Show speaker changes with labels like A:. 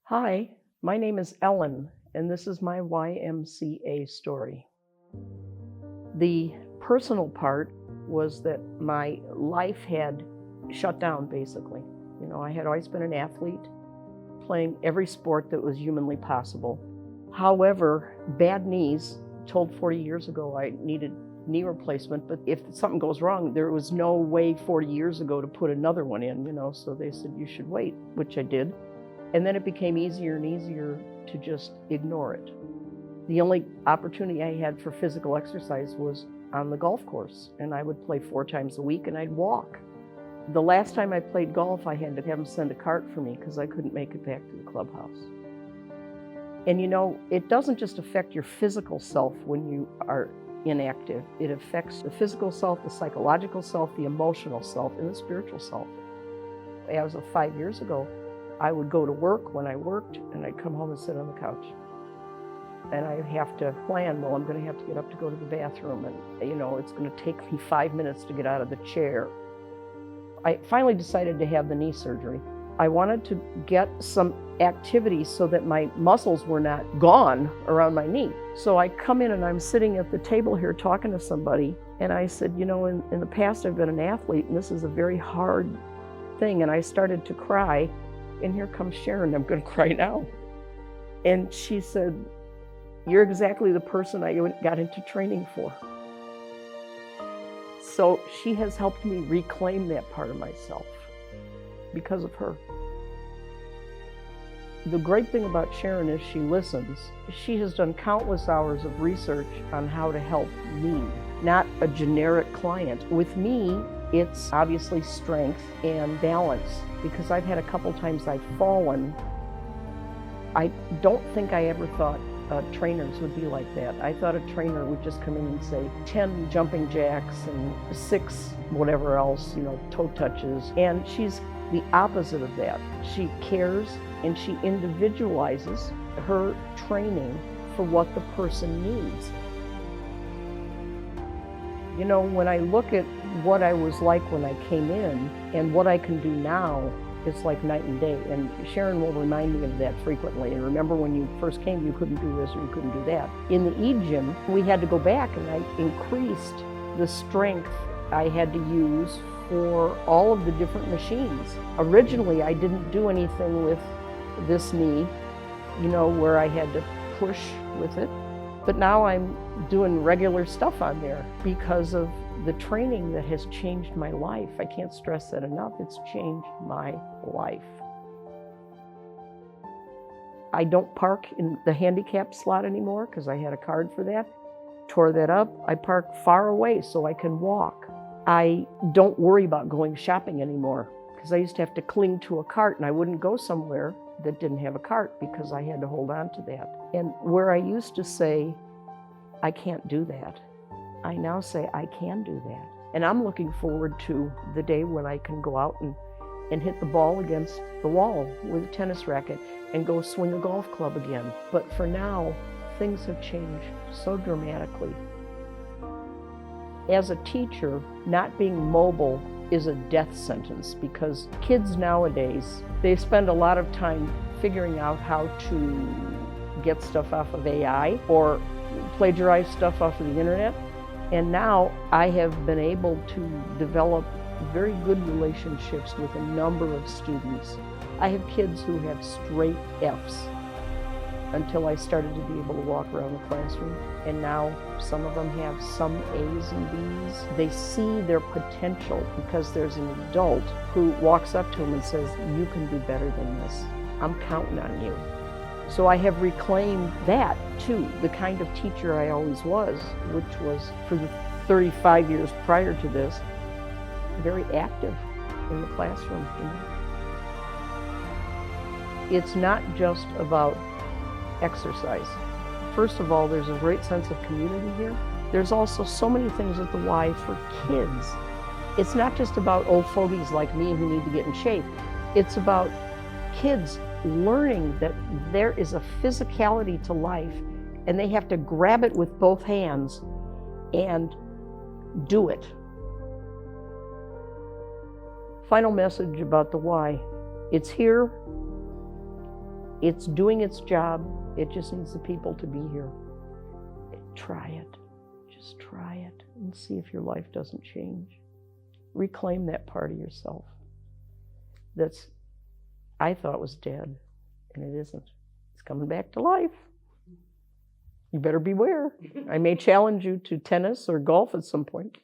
A: Hi, my name is Ellen, and this is my YMCA story. The personal part was that my life had shut down, basically. I had always been an athlete, playing every sport that was humanly possible. However, bad knees, told 40 years ago I needed knee replacement, but if something goes wrong, there was no way 40 years ago to put another one in, so they said you should wait, which I did. And then it became easier and easier to just ignore it. The only opportunity I had for physical exercise was on the golf course, and I would play 4 times a week and I'd walk. The last time I played golf, I had to have them send a cart for me because I couldn't make it back to the clubhouse. And it doesn't just affect your physical self when you are inactive. It affects the physical self, the psychological self, the emotional self, and the spiritual self. As of 5 years ago, I would go to work when I worked, and I'd come home and sit on the couch. And I have to plan, well, I'm going to have to get up to go to the bathroom, and it's going to take me 5 minutes to get out of the chair. I finally decided to have the knee surgery. I wanted to get some activity so that my muscles were not gone around my knee. So I come in and I'm sitting at the table here talking to somebody, and I said, in the past I've been an athlete, and this is a very hard thing. And I started to cry. And here comes Sharon, I'm going to cry now. And she said, "You're exactly the person I got into training for." So she has helped me reclaim that part of myself because of her. The great thing about Sharon is she listens. She has done countless hours of research on how to help me, not a generic client. With me, it's obviously strength and balance, because I've had a couple times I've fallen. I don't think I ever thought trainers would be like that. I thought a trainer would just come in and say 10 jumping jacks and 6 whatever else, toe touches. And she's the opposite of that. She cares and she individualizes her training for what the person needs. When I look at what I was like when I came in and what I can do now, it's like night and day. And Sharon will remind me of that frequently. And remember when you first came, you couldn't do this or you couldn't do that. In the E-gym, we had to go back and I increased the strength I had to use for all of the different machines. Originally, I didn't do anything with this knee, where I had to push with it. But now I'm doing regular stuff on there because of the training that has changed my life. I can't stress that enough. It's changed my life. I don't park in the handicap slot anymore because I had a card for that. Tore that up. I park far away so I can walk. I don't worry about going shopping anymore because I used to have to cling to a cart and I wouldn't go somewhere that didn't have a cart because I had to hold on to that. And where I used to say, I can't do that, I now say I can do that. And I'm looking forward to the day when I can go out and hit the ball against the wall with a tennis racket and go swing a golf club again. But for now, things have changed so dramatically. As a teacher, not being mobile is a death sentence because kids nowadays, they spend a lot of time figuring out how to get stuff off of AI or plagiarize stuff off of the internet. And now I have been able to develop very good relationships with a number of students. I have kids who have straight F's until I started to be able to walk around the classroom. And now some of them have some A's and B's. They see their potential because there's an adult who walks up to them and says, "You can do better than this. I'm counting on you." So I have reclaimed that too, the kind of teacher I always was, which was for the 35 years prior to this, very active in the classroom. It's not just about exercise. First of all, there's a great sense of community here. There's also so many things at the Y for kids. It's not just about old fogies like me who need to get in shape. It's about kids learning that there is a physicality to life and they have to grab it with both hands and do it. Final message about the Y. It's here. It's doing its job. It just needs the people to be here. Try it. Just try it and see if your life doesn't change. Reclaim that part of yourself that's, I thought was dead, and it isn't. It's coming back to life. You better beware. I may challenge you to tennis or golf at some point.